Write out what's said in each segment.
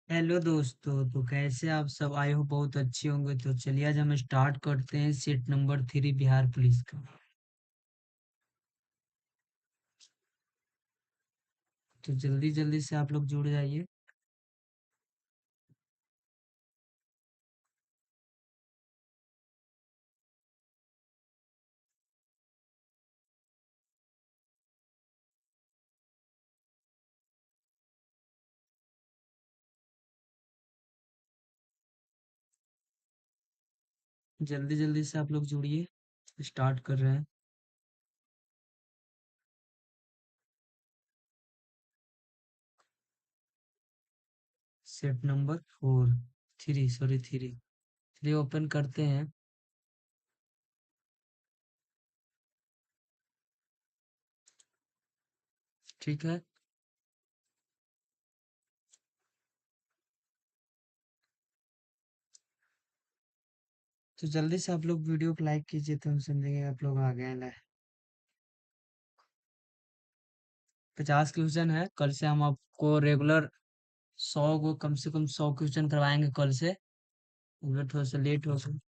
Hello दोस्तों। तो कैसे आप सब? आई हो बहुत अच्छे होंगे। तो चलिए आज हम स्टार्ट करते हैं सेट नंबर 3 बिहार पुलिस का। तो जल्दी जल्दी से आप लोग जुड़ जाइए। जल्दी जल्दी से आप लोग जुड़िए। स्टार्ट कर रहे हैं। सेट नंबर 4, 3 सॉरी 3 ओपन करते हैं। ठीक है। तो जल्दी से आप लोग वीडियो को लाइक कीजिए तो हम समझेंगे आप लोग आ गए ना। 50 क्वेश्चन है। कल से हम आपको रेगुलर 100 को कम से कम 100 क्वेश्चन करवाएंगे कल से। अगर थोड़ा सा लेट हो गया।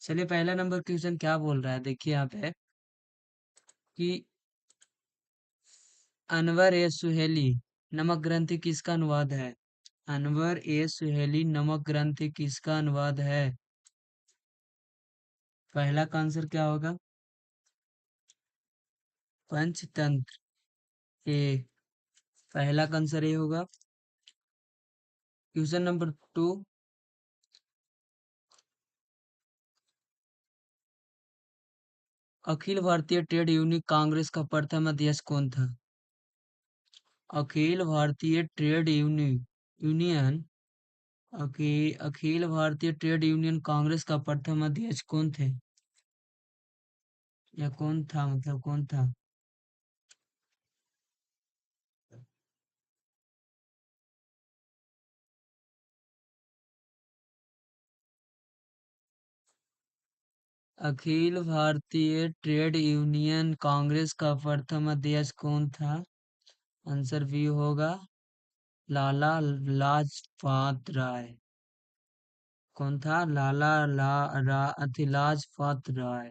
चलिए पहला नंबर क्वेश्चन क्या बोल रहा है देखिए यहाँ पे कि अनवर ए सुहेली नमक ग्रंथि किसका अनुवाद है? अनवर ए सुहेली नमक ग्रंथि किसका अनुवाद है? पहला का आंसर क्या होगा? पंचतंत्र। ए। पहला का आंसर ए होगा। Question number 2। Akhil Bharatiya trade union Congress का प्रथम अध्यक्ष कौन था? Akhil Bharatiya trade union Akhil Bharatiya trade union Congress का प्रथम अध्यक्ष कौन थे? या कौन था, मतलब कौन था? अखिल भारतीय ट्रेड यूनियन कांग्रेस का प्रथम अध्यक्ष कौन था? आंसर बी होगा लाला लाजपत राय। कौन था? लाला लाजपत राय।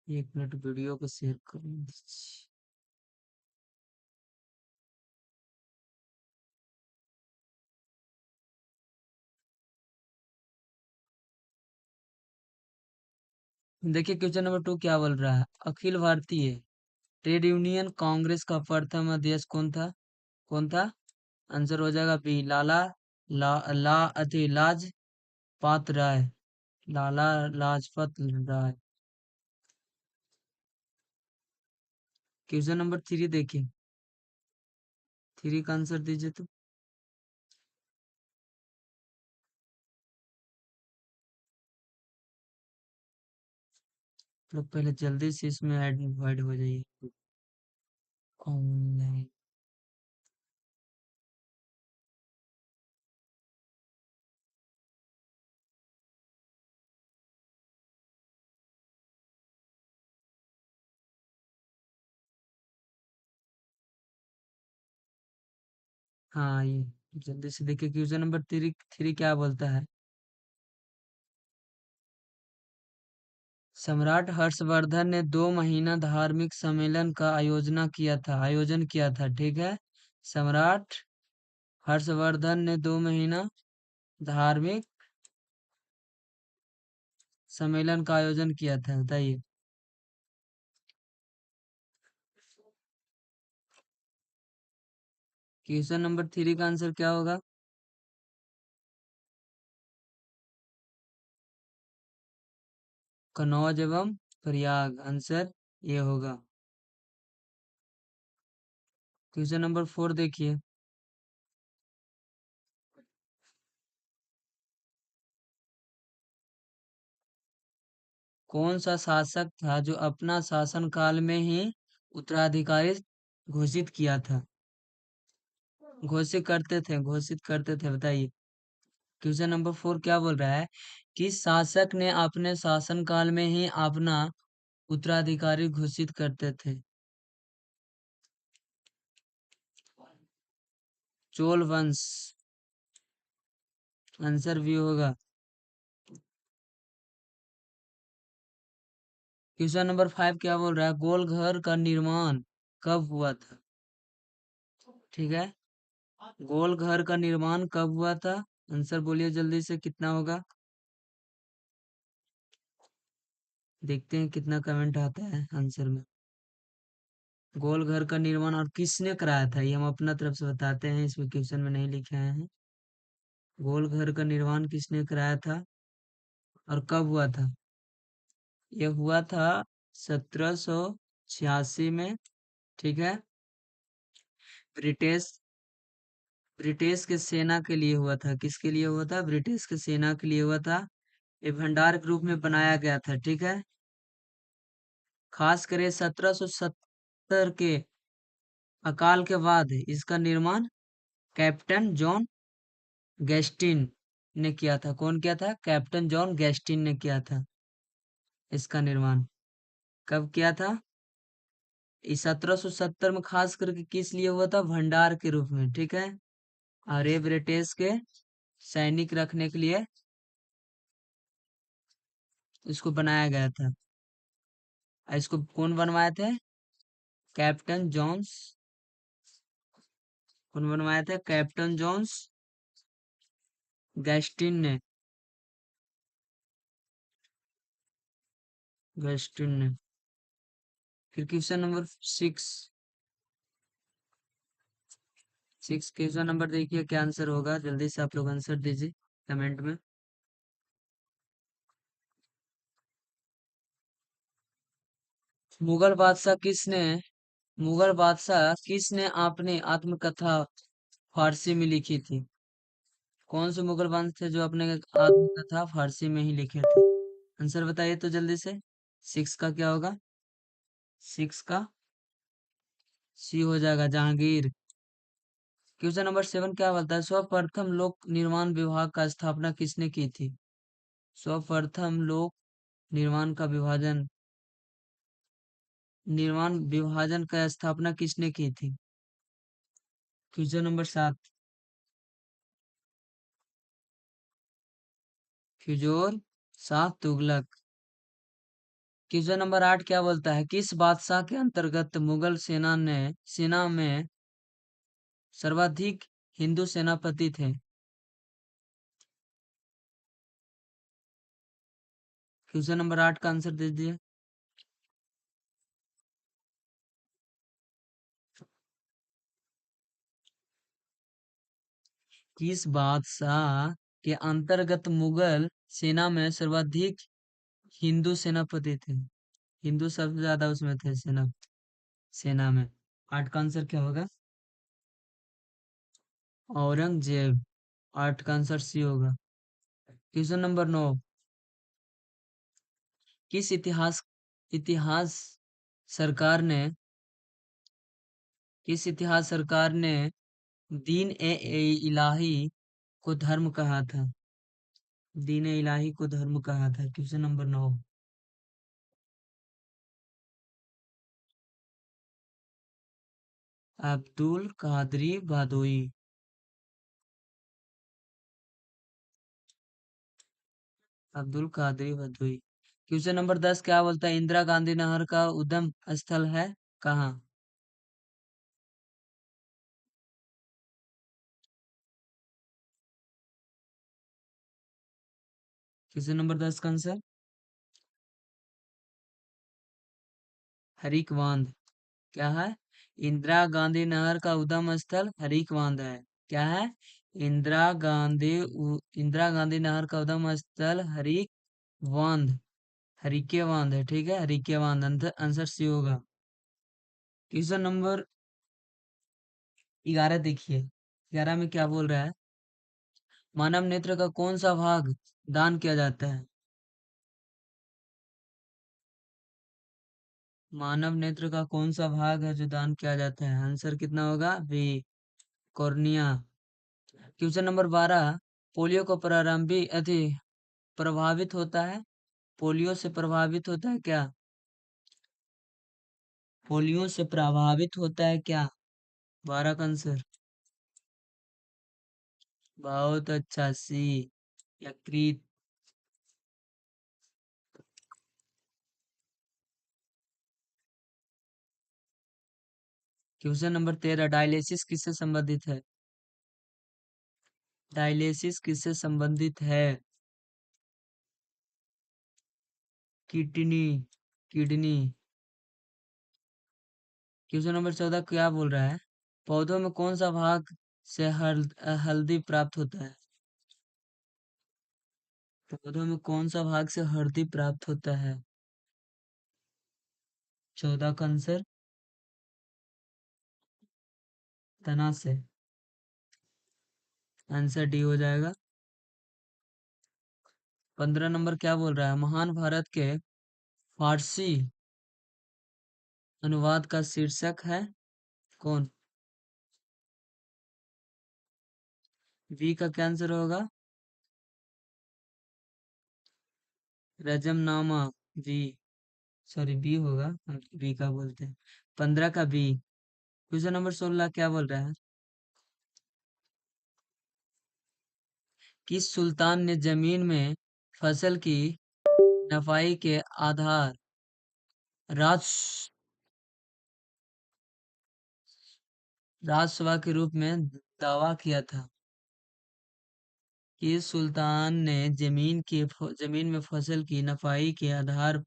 एक मिनट वीडियो को शेयर करूँ। देखिए क्वेश्चन नंबर 2 क्या बोल रहा है। अखिल भारतीय ट्रेड यूनियन कांग्रेस का प्रथम अध्यक्ष कौन था? कौन था? आंसर हो जाएगा B Lala Lajpat Rai. Lala Lajpat Rai. Question number 3 देखिए। 3 का आंसर दीजिए तो। लोग पहले जल्दी से इसमें ऐड हो जाइए। ऑनलाइन। हाँ ये जल्दी से देखिए क्वेश्चन नंबर 3 क्या बोलता है। सम्राट हर्षवर्धन ने 2 महीना धार्मिक सम्मेलन का आयोजन किया था। ठीक है। सम्राट हर्षवर्धन ने 2 महीना धार्मिक सम्मेलन का आयोजन किया था, बताइए। क्वेश्चन नंबर 3 का आंसर क्या होगा? कनौज एवं प्रयाग। आंसर ये होगा। क्वेश्चन नंबर 4 देखिए। कौन सा शासक था जो अपना शासनकाल में ही उत्तराधिकारी घोषित किया था? घोषित करते थे, बताइए। क्वेश्चन नंबर 4 क्या बोल रहा है कि शासक ने अपने शासनकाल में ही अपना उत्तराधिकारी घोषित करते थे? चोल वंश। आंसर भी होगा। क्वेश्चन नंबर 5 क्या बोल रहा है, गोल घर का निर्माण कब हुआ था? ठीक है, गोल घर का निर्माण कब हुआ था? आंसर बोलिए जल्दी से, कितना होगा? देखते हैं कितना कमेंट आता है आंसर में। गोल घर का निर्माण और किसने कराया था, ये हम अपना तरफ से बताते हैं, इसमें क्वेश्चन में नहीं लिखे हैं। गोल घर का निर्माण किसने कराया था और कब हुआ था? यह हुआ था 1786 में। ठीक है, ब्रिटिश ब्रिटिश के सेना के लिए हुआ था। किसके लिए हुआ था? ब्रिटिश के सेना के लिए हुआ था। ये भंडार के रूप में बनाया गया था। ठीक है, खास करे 1770 के अकाल के बाद इसका निर्माण कैप्टन जॉन गैस्टिन ने किया था। कौन किया था? कैप्टन जॉन गैस्टिन ने किया था इसका निर्माण। कब किया था? इस 1770 में खास करके किस लिए हुआ था? भंडार के रूप में। ठीक है, और ये ब्रिटिश के सैनिक रखने के लिए इसको बनाया गया था। और इसको कौन बनवाए थे? Captain Johns. कौन बनवाया था? कैप्टन जॉन्स गैस्टिन ने। गैस्टिन ने। फिर क्वेश्चन नंबर 6 क्वेश्चन नंबर देखिए क्या आंसर होगा, जल्दी से आप लोग आंसर दीजिए कमेंट में। मुगल बादशाह किसने मुगल बादशाह किसने अपनी आत्मकथा फारसी में लिखी थी? कौन से मुगल वंश थे जो अपने आत्मकथा फारसी में ही लिखे थे? आंसर बताइए तो जल्दी से। 6 का क्या होगा? 6 का सी हो जाएगा, जहांगीर। क्वेश्चन नंबर 7 क्या बोलता है, सर्वप्रथम लोक निर्माण विभाग का स्थापना किसने की थी? सर्वप्रथम लोक निर्माण का निर्माण विभाजन का स्थापना किसने की थी? Question number 7। फिजूर शाह तुगलक। क्वेश्चन नंबर 8 क्या बोलता है, किस बादशाह के अंतर्गत मुगल सेना में सर्वाधिक हिंदू सेनापति थे? क्वेश्चन नंबर 8 का आंसर दे दीजिए। किस बादशाह के अंतर्गत मुगल सेना में सर्वाधिक हिंदू सेनापति थे? हिंदू सबसे ज्यादा उसमें थे सेना में। 8 का आंसर क्या होगा? औरंगजेब। 8 का आंसर सी होगा। Question number 9। किस इतिहास सरकार ने इतिहास सरकार ने इलाही को धर्म कहा था? दीन ए इलाही को धर्म कहा था। Question number 9। Abdul Qadri Bhadohi. Abdul Qadri Bhadohi. Question number 10 क्या बोलता है, इंदिरा गांधी नहर का उद्गम स्थल है कहाँ? क्वेश्चन नंबर 10 का आंसर हरिक बांध। क्या है? इंदिरा गांधी नहर का उद्गम स्थल हरिक बांध है। क्या है? इंदिरा गांधी नहर का उद्गम स्थल हरिक बांध, हरिके बांध है। ठीक है, हरिके बांध। आंसर सी होगा। क्वेश्चन नंबर 11 देखिए, 11 में क्या बोल रहा है, मानव नेत्र का कौन सा भाग दान किया जाता है? मानव नेत्र का कौन सा भाग है जो दान किया जाता है? आंसर कितना होगा? B, cornea. Question number 12, polio को प्रारंभिक अति प्रभावित होता है, पोलियो से प्रभावित होता है क्या? पोलियो से प्रभावित होता है क्या? 12 का आंसर। बहुत अच्छा, सी, यकृत। क्वेश्चन नंबर 13, डायलिसिस किससे संबंधित है? डायलिसिस किससे संबंधित है? Kidney, kidney. क्वेश्चन नंबर 14 क्या बोल रहा है? पौधों में कौन सा भाग से हल्दी प्राप्त होता है? पौधों में कौन सा भाग से हल्दी प्राप्त होता है? 14 का आंसर, तना से। आंसर डी हो जाएगा। 15 नंबर क्या बोल रहा है? महान भारत के फारसी अनुवाद का शीर्षक है कौन? बी का क्या आंसर होगा? रजमनामा, बी। सॉरी, बी होगा, हम बी का बोलते हैं। 15 का बी। क्वेश्चन नंबर 16 क्या बोल रहा है? किस सुल्तान ने जमीन में फसल की नफाई के आधार राज राजस्व के रूप में दावा किया था? किस सुल्तान ने जमीन में फसल की नफाई के आधार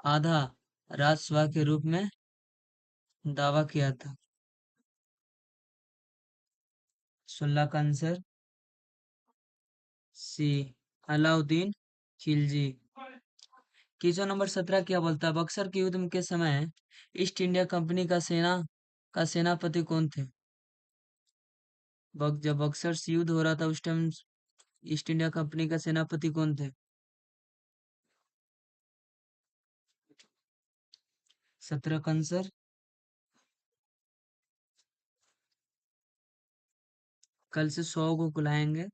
आधा राजस्व के रूप में दावा किया था? 16 का आंसर, सी, अलाउद्दीन खिलजी। क्वेश्चन नंबर 17 क्या बोलता है? बक्सर के युद्ध के समय ईस्ट इंडिया कंपनी का सेनापति कौन थे? जब बक्सर से युद्ध हो रहा था उस टाइम ईस्ट इंडिया कंपनी का सेनापति कौन थे? 17 का आंसर, कल से 100 को बुलाएंगे,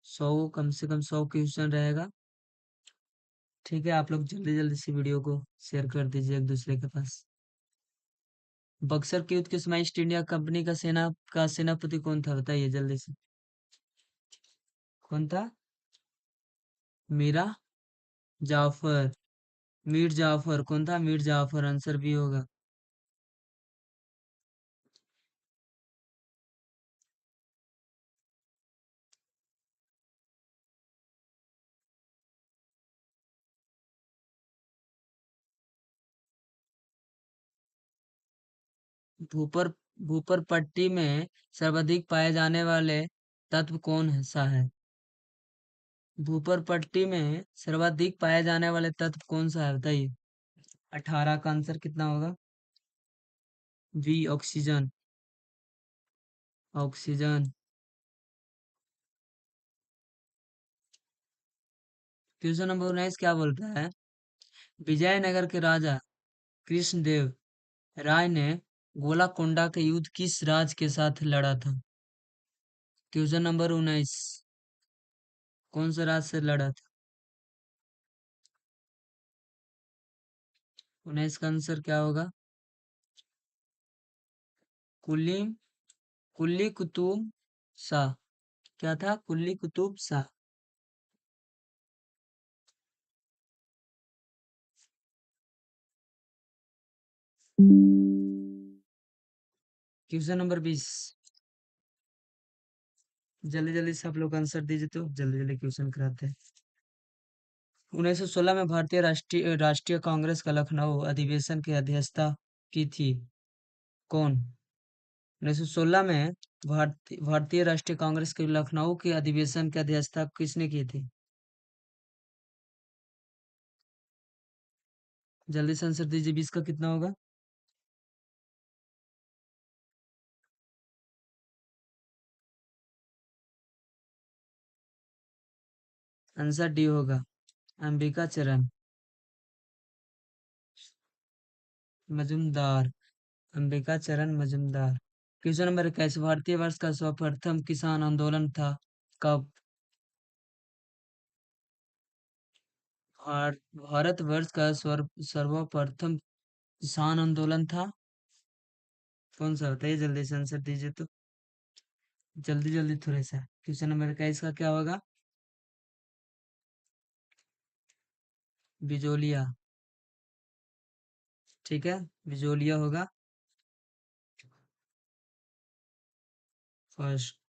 100 कम से कम 100 क्वेश्चन रहेगा। ठीक है, आप लोग जल्दी जल्दी से वीडियो को शेयर कर दीजिए एक दूसरे के पास। बक्सर के युद्ध के समय ईस्ट इंडिया कंपनी का सेनापति कौन था? बताइए जल्दी से। कौन था? मीरा जाफर, मीर जाफर। कौन था? मीर जाफर। आंसर भी होगा। भूपर भूपर पट्टी में सर्वाधिक पाए जाने वाले तत्व कौन सा है? भूपर पट्टी में सर्वाधिक पाए जाने वाले तत्व कौन सा है? बताइए। 18 का आंसर कितना होगा? B, oxygen, oxygen. Question number 19 क्या बोलता है? विजयनगर के राजा कृष्णदेव राय ने गोलाकोंडा के युद्ध किस राज्य के साथ लड़ा था? क्वेश्चन नंबर 19, कौन सा राज्य से लड़ा था? 19 का आंसर क्या होगा? कुली कुली कुतुब शाह। क्या था? कुली कुतुब शाह। क्वेश्चन नंबर 20, जल्दी जल्दी से आप लोग आंसर दीजिए तो जल्दी जल्दी क्वेश्चन कराते हैं। 1916 में भारतीय राष्ट्रीय राष्ट्रीय कांग्रेस का लखनऊ अधिवेशन की अध्यक्षता की थी कौन? 1916 में भारतीय राष्ट्रीय कांग्रेस के लखनऊ के अधिवेशन की अध्यक्षता किसने की थी? जल्दी से आंसर दीजिए। 20 का कितना होगा? आंसर डी होगा, अंबिका चरण। मजुमदार, अंबिका चरण मजुमदार। क्वेश्चन नंबर 21, भारतीय वर्ष का सर्वप्रथम किसान आंदोलन था? कब? भारतवर्ष का सर्वप्रथम किसान आंदोलन था कौन सा? बताइए जल्दी से आंसर दीजिए तो। जल्दी जल्दी थोड़ा सा। क्वेश्चन नंबर 21 का क्या होगा? बिजोलिया। ठीक है, बिजोलिया होगा फर्स्ट।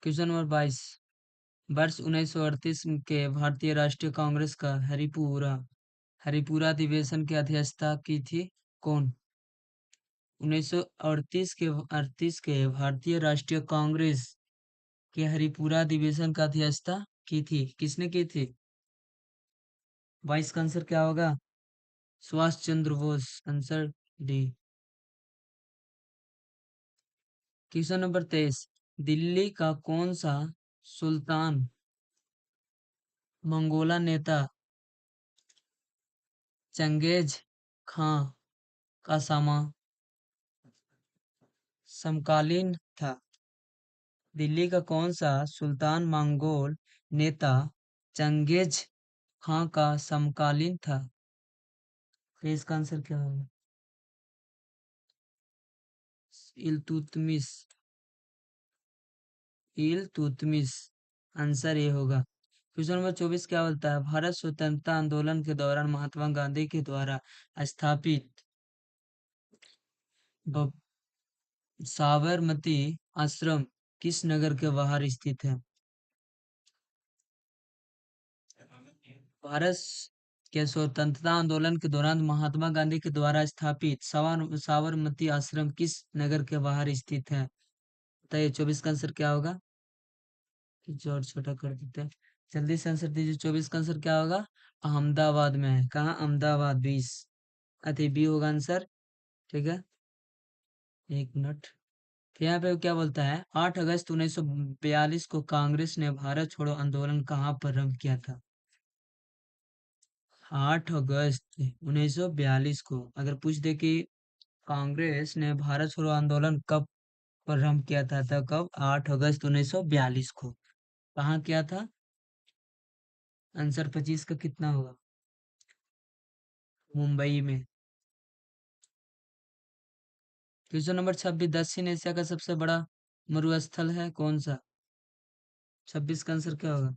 क्वेश्चन नंबर 22, वर्ष 1938 के भारतीय राष्ट्रीय कांग्रेस का हरिपुरा अधिवेशन की अध्यक्षता की थी? कौन? 1938 के भारतीय राष्ट्रीय कांग्रेस के हरिपुरा अधिवेशन का अध्यक्षता की थी, किसने की थी? 22 का आंसर क्या होगा? Subhash Chandra Bose, answer D. Question number 23, Delhi का कौन सा सुल्तान मंगोला नेता चंगेज खां का समकालीन था? दिल्ली का कौन सा सुल्तान मंगोल नेता चंगेज खां का समकालीन था? तो इसका आंसर क्या होगा? इल्तुतमिश। इल्तुतमिश, आंसर ये होगा। क्वेश्चन नंबर 24 क्या बोलता है? भारत स्वतंत्रता आंदोलन के दौरान महात्मा गांधी के द्वारा स्थापित ब- साबरमती आश्रम किस नगर के बाहर स्थित है? भारत के स्वतंत्रता आंदोलन के दौरान महात्मा गांधी के द्वारा स्थापित साबरमती आश्रम किस नगर के बाहर स्थित है? बताइए 24 का आंसर क्या होगा? कुछ और छोटा कर देते हैं। जल्दी से आंसर दीजिए, 24 का आंसर क्या होगा? अहमदाबाद में है। कहाँ? अहमदाबाद 20। अति बी होगा आंसर। ठीक है, एक मिनट। फिर यहाँ पे क्या बोलता है? 8 अगस्त 1942 को कांग्रेस ने भारत छोड़ो आंदोलन कहाँ प्रारंभ किया था? 8 अगस्त 1942 को अगर पूछ दे कि कांग्रेस ने भारत छोड़ो आंदोलन कब प्रारंभ किया था, तो कब? 8 अगस्त 1942 को। कहाँ किया था? आंसर 25 का कितना होगा? मुंबई में। क्वेश्चन नंबर 26, दक्षिण एशिया का सबसे बड़ा मरुस्थल है कौन सा? 26 का आंसर क्या होगा?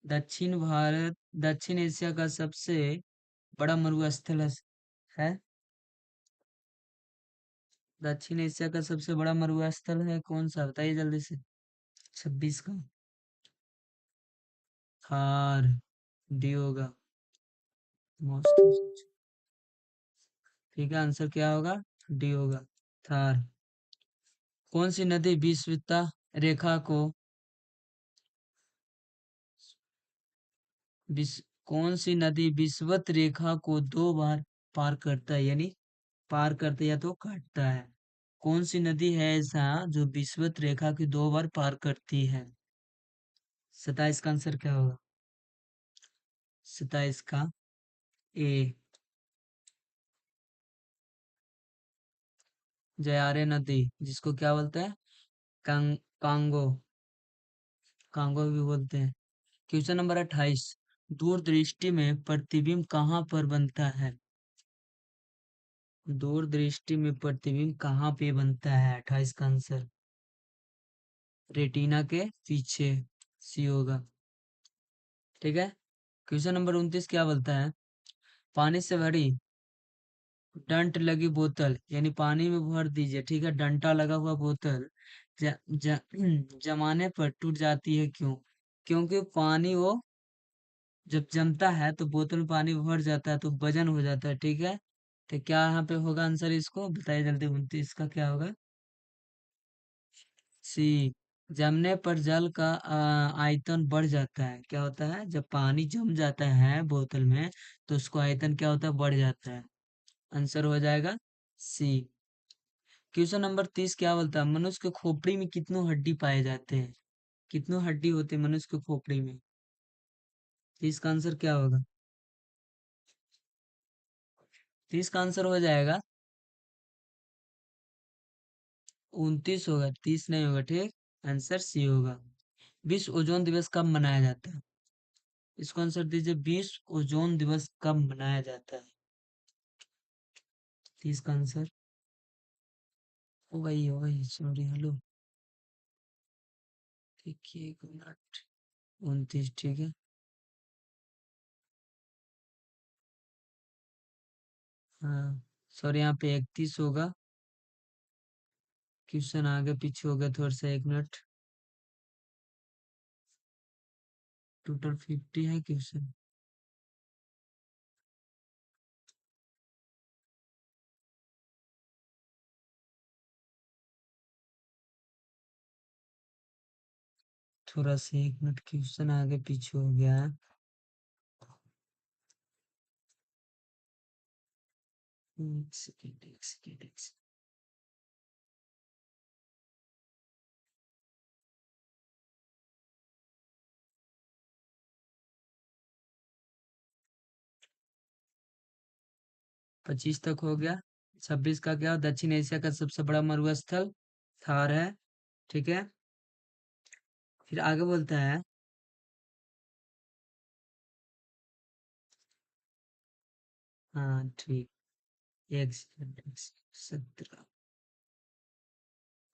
दक्षिण एशिया का सबसे बड़ा मरुस्थल है। दक्षिण एशिया का सबसे बड़ा मरुस्थल है कौन सा? बताइए जल्दी से। 26 का थार, डी होगा मोस्ट। ठीक है, आंसर क्या होगा? डी होगा थार। कौन सी नदी विषुवत रेखा को विश कौन सी नदी विषुवत रेखा को 2 बार पार करता है, यानी पार करते या तो काटता है? कौन सी नदी है ऐसा जो विषुवत रेखा की 2 बार पार करती है? 27 का आंसर क्या होगा? 27 का ए, जयारे नदी, जिसको क्या बोलते हैं? कांगो, कांगो भी बोलते हैं। क्वेश्चन नंबर 28, दूरदृष्टि में प्रतिबिंब कहाँ पर बनता है? दूरदृष्टि में प्रतिबिंब कहाँ पे बनता है? 28 का आंसर रेटिना के पीछे, सी होगा। ठीक है, क्वेश्चन नंबर 29 क्या बोलता है? पानी से भरी डंट लगी बोतल, यानी पानी में भर दीजिए, ठीक है, डंटा लगा हुआ बोतल ज, ज, जमाने पर टूट जाती है, क्यों? क्योंकि पानी वो जब जमता है तो बोतल में पानी भर जाता है तो वजन हो जाता है। ठीक है, तो क्या यहाँ पे होगा आंसर? इसको बताइए जल्दी। 29 का क्या होगा? सी, जमने पर जल का आयतन बढ़ जाता है। क्या होता है? जब पानी जम जाता है बोतल में तो उसको आयतन क्या होता है? बढ़ जाता है। आंसर हो जाएगा सी। क्वेश्चन नंबर 30 क्या बोलता है? मनुष्य के खोपड़ी में कितनों हड्डी पाए जाते हैं? कितनों हड्डी होते हैं मनुष्य के खोपड़ी में? 30 का आंसर क्या होगा? 30 का आंसर हो जाएगा। 29 होगा, 30 नहीं होगा, ठीक। आंसर सी होगा। विश्व ओजोन दिवस कब मनाया जाता है? इसको आंसर दीजिए, विश्व ओजोन दिवस कब मनाया जाता है? 30 का आंसर। हो गई, सॉरी, हेलो। देखिए, 1 मिनट। 29, ठीक है। हाँ, सॉरी, यहाँ पे 31 होगा। क्वेश्चन आगे पीछे हो गया थोड़ा सा, 1 मिनट। टोटल 50 है क्वेश्चन। थोड़ा सा 1 मिनट, क्वेश्चन आगे पीछे हो गया है। एक सेकेंड, एक सेकेंड, एक सेकेंड। 25 तक हो गया। 26 का क्या? दक्षिण एशिया का सबसे बड़ा मरुस्थल थार है, ठीक है। फिर आगे बोलता है, हाँ ठीक। एक सेकंड, 17।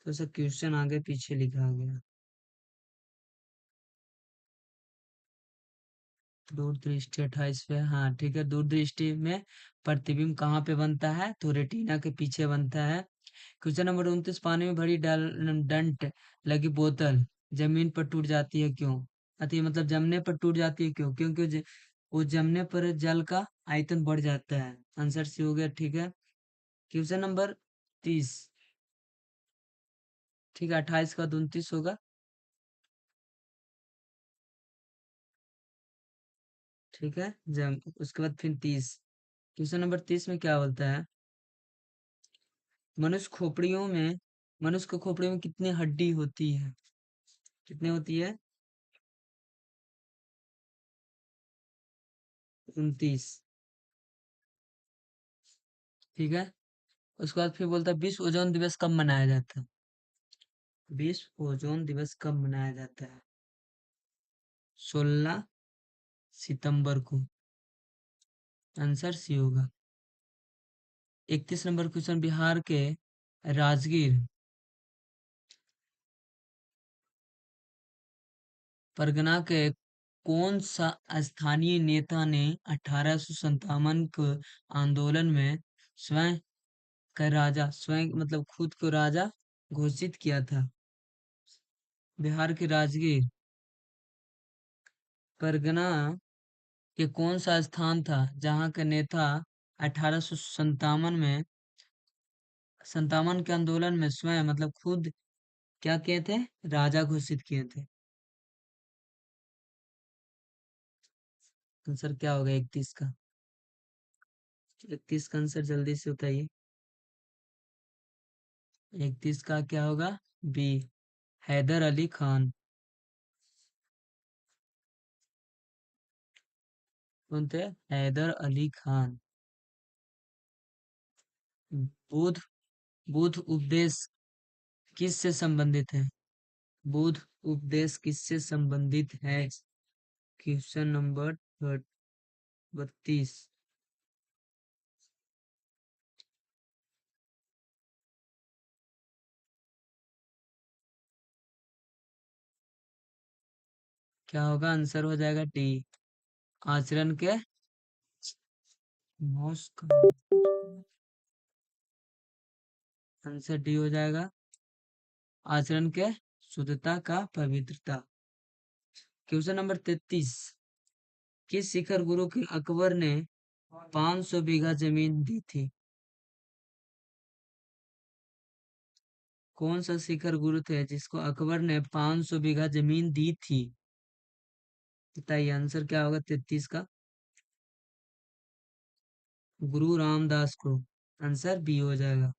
तो सर क्वेश्चन आगे पीछे लिखा गया। दूरदृष्टि 28 पे, हाँ ठीक है। दूरदृष्टि में प्रतिबिंब कहाँ पे बनता है? तो रेटिना के पीछे बनता है। क्वेश्चन नंबर 29, पानी में भरी डंट लगी बोतल जमीन पर टूट जाती है क्यों? अति मतलब जमने पर टूट जाती है क्यों? क्योंकि वो जमने पर जल का आयतन बढ़ जाता है। आंसर सी हो गया, ठीक है। क्वेश्चन नंबर 30, ठीक है। 28 का 29 होगा, ठीक है। जम उसके बाद फिर 30। क्वेश्चन नंबर 30 में क्या बोलता है? मनुष्य खोपड़ियों में मनुष्य को खोपड़ियों में कितनी हड्डी होती है? कितनी होती है? 29, ठीक है। उसके बाद फिर बोलता है, विश्व ओजोन दिवस कब मनाया जाता है? विश्व ओजोन दिवस कब मनाया जाता है? 16 सितंबर को। आंसर सी होगा। 31 नंबर क्वेश्चन, बिहार के राजगीर परगना के कौन सा स्थानीय नेता ने 1857 के आंदोलन में स्वयं स्वयं मतलब खुद को राजा घोषित किया था? बिहार के राजगीर परगना के कौन सा स्थान था जहां के नेता 1857 में 57 के आंदोलन में स्वयं मतलब खुद क्या किए थे? राजा घोषित किए थे। आंसर क्या होगा 31 का? 31 का आंसर जल्दी से बताइए। 31 का क्या होगा? बी, हैदर अली खान। कौन थे? हैदर अली खान। बुध बुध उपदेश किस से संबंधित है? बुध उपदेश किससे संबंधित है? Question number 32। क्या होगा? आंसर हो जाएगा डी, आचरण के मौस का। आंसर डी हो जाएगा, आचरण के शुद्धता का पवित्रता। क्वेश्चन नंबर 33, किस शिखर गुरु के अकबर ने 500 बीघा जमीन दी थी? कौन सा शिखर गुरु थे जिसको अकबर ने 500 बीघा जमीन दी थी? बताइए, आंसर क्या होगा 33 का? गुरु रामदास को। आंसर बी हो जाएगा।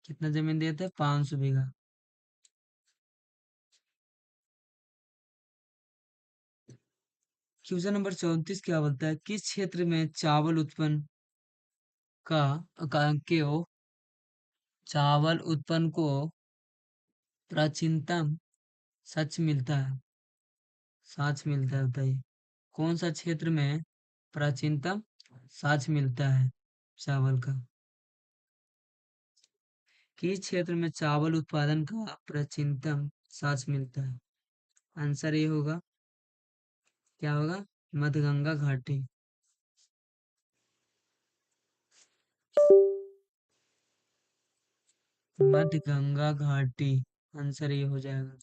कितना जमीन दिए थे? 500 बीघा। क्वेश्चन नंबर 34 क्या बोलता है, किस क्षेत्र में चावल उत्पन्न का, चावल उत्पन्न को प्राचीनतम सच मिलता है, साक्ष मिलता है, बताइए कौन सा क्षेत्र में प्राचीनतम साक्ष मिलता है चावल का। किस क्षेत्र में चावल उत्पादन का प्राचीनतम साक्ष मिलता है? आंसर ये होगा, क्या होगा, मध्यगंगा घाटी। मध्यगंगा घाटी, आंसर ये हो जाएगा।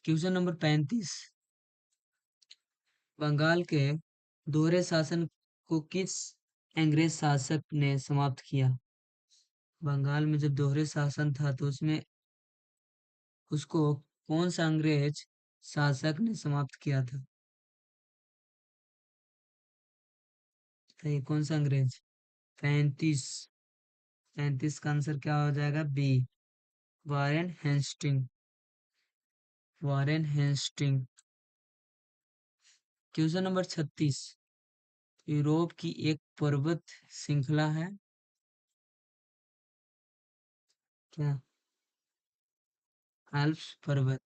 क्वेश्चन नंबर 35, बंगाल के दोहरे शासन को किस अंग्रेज शासक ने समाप्त किया? बंगाल में जब दोहरे शासन था तो उसमें उसको कौन सा अंग्रेज शासक ने समाप्त किया था? तो ये कौन सा अंग्रेज? 35, 35 का आंसर क्या हो जाएगा, B, Warren Hastings, Warren Hastings. Question number 36, Europe की एक पर्वत श्रृंखला है, क्या? आल्प्स पर्वत,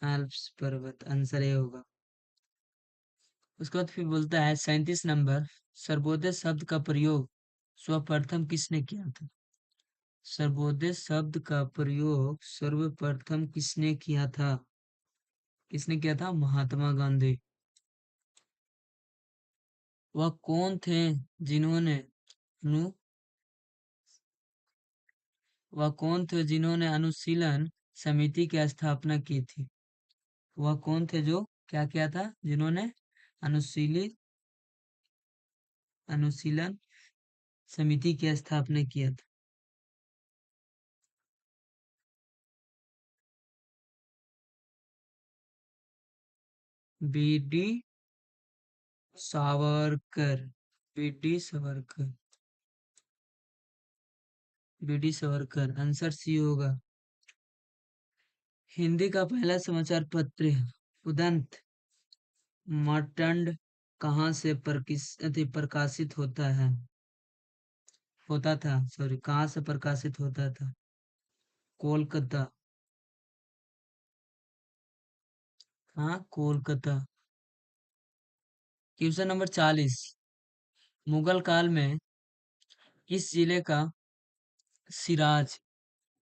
आल्प्स पर्वत, आंसर ये होगा। उसके बाद फिर बोलता है 37 नंबर, सर्वोदय शब्द का प्रयोग सर्वप्रथम किसने किया था? सर्वोदय शब्द का प्रयोग सर्वप्रथम किसने किया था? किसने किया था? महात्मा गांधी। वह कौन थे जिन्होंने नु वह कौन थे जिन्होंने अनुशीलन समिति की स्थापना की थी? वह कौन थे जो क्या किया था, जिन्होंने अनुशीली अनुशीलन समिति की स्थापना किया था? B D Savarkar, B D Savarkar, B D Savarkar, answer C होगा। हिंदी का पहला समाचार पत्र उदंत मार्तंड कहाँ से प्रकाशित होता था, सॉरी, कहाँ से प्रकाशित होता था? कोलकाता, हाँ कोलकाता। क्वेश्चन नंबर 40, मुगल काल में किस जिले का सिराज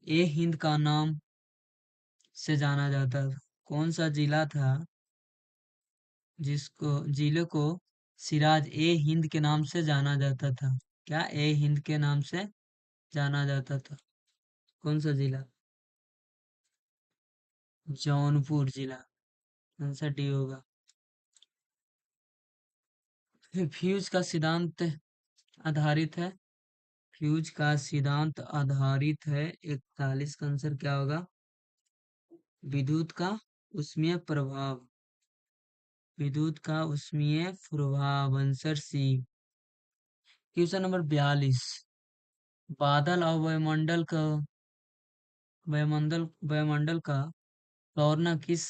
ए हिंद का नाम से जाना जाता था? कौन सा जिला था जिसको जिले को सिराज ए हिंद के नाम से जाना जाता था? क्या ए हिंद के नाम से जाना जाता था? कौन सा जिला? जौनपुर जिला, आंसर डी होगा। फ्यूज का सिद्धांत आधारित है, फ्यूज का सिद्धांत आधारित है 41 का आंसर क्या होगा? विद्युत का उष्मीय प्रभाव, विद्युत का उष्मीय प्रभाव, आंसर सी। क्वेश्चन नंबर 42, बादल और वायुमंडल का दौड़ना किस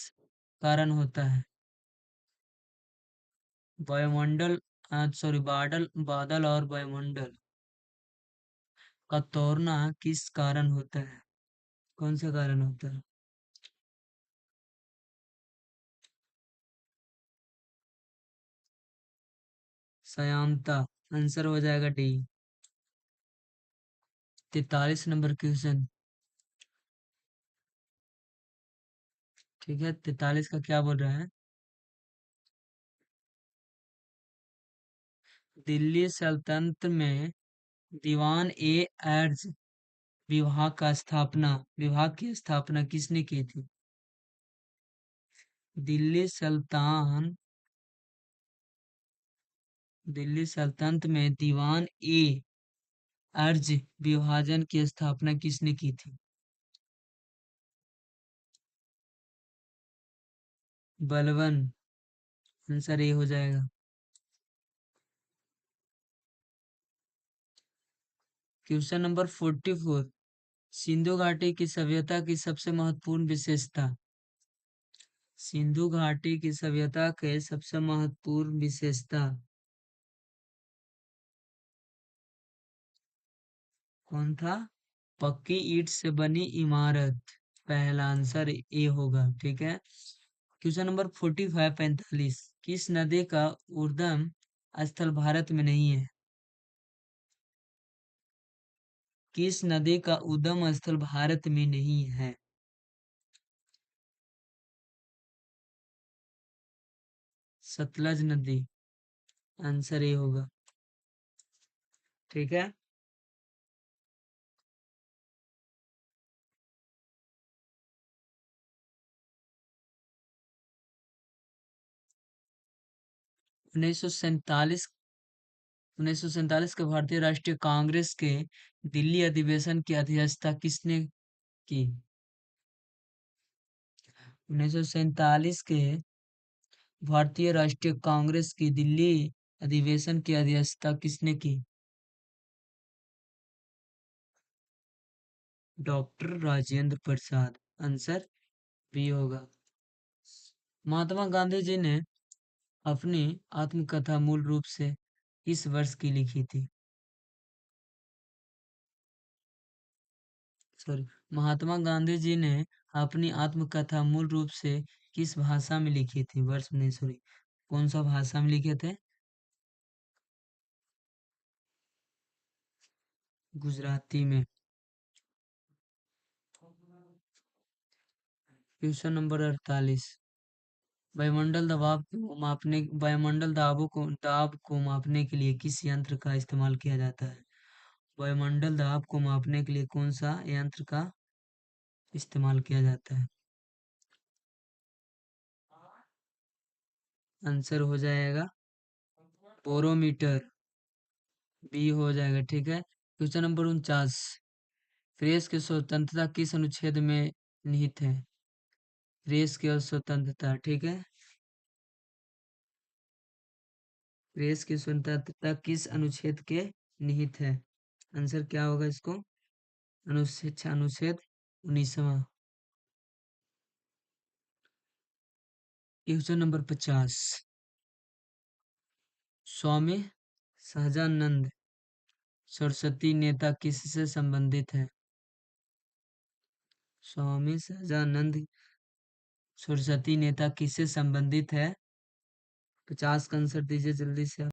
कारण होता है? वायुमंडल, सॉरी, बादल और वायुमंडल का दौड़ना किस कारण होता है? कौन सा कारण होता है? सयांता, आंसर हो जाएगा डी। 43 नंबर क्वेश्चन, ठीक है, 43 का क्या बोल रहा है? दिल्ली सल्तनत में दीवान ए अर्ज विभाग की स्थापना किसने की थी? दिल्ली सल्तान दिल्ली सल्तनत में दीवान ए अर्ज विभाजन की स्थापना किसने की थी? बलबन, आंसर ए हो जाएगा। क्वेश्चन नंबर 44, सिंधु घाटी की सभ्यता की सबसे महत्वपूर्ण विशेषता। सिंधु घाटी की सभ्यता के सबसे महत्वपूर्ण विशेषता कौन था? पक्की ईंट से बनी इमारत। पहला आंसर ए होगा। ठीक है। क्वेश्चन नंबर 45 किस नदी का उद्गम स्थल भारत में नहीं है? किस नदी का उद्गम स्थल भारत में नहीं है? सतलज नदी। आंसर ए होगा। ठीक है। 1947 1947 के भारतीय राष्ट्रीय कांग्रेस के दिल्ली अधिवेशन की अध्यक्षता किसने की? 1947 के भारतीय राष्ट्रीय कांग्रेस की दिल्ली अधिवेशन की अध्यक्षता किसने की? Doctor Rajendra Prasad. Answer B होगा। महात्मा गांधी जी ने अपनी आत्मकथा मूल रूप से किस वर्ष की लिखी थी? सॉरी, महात्मा गांधी जी ने अपनी आत्मकथा मूल रूप से किस भाषा में लिखी थी? वर्ष नहीं, सॉरी, कौन सा भाषा में लिखे थे? गुजराती में। क्वेश्चन नंबर 48 वायुमंडल दाब को मापने के लिए किस यंत्र का इस्तेमाल किया जाता है? वायुमंडल दाब को मापने के लिए कौन सा यंत्र का इस्तेमाल किया जाता है? आंसर हो जाएगा बोरोमीटर। बी हो जाएगा। ठीक है। क्वेश्चन नंबर 49 प्रेस की स्वतंत्रता किस अनुच्छेद में निहित है? प्रेस की स्वतंत्रता। ठीक है। प्रेस की स्वतंत्रता किस अनुच्छेद के निहित है? आंसर क्या होगा इसको? अनुच्छेद 19वां। क्वेश्चन नंबर 50 स्वामी सहजानंद सरस्वती नेता किससे संबंधित है? स्वामी सहजानंद सरस्वती नेता किससे संबंधित है? 50 का आंसर दीजिए जल्दी से।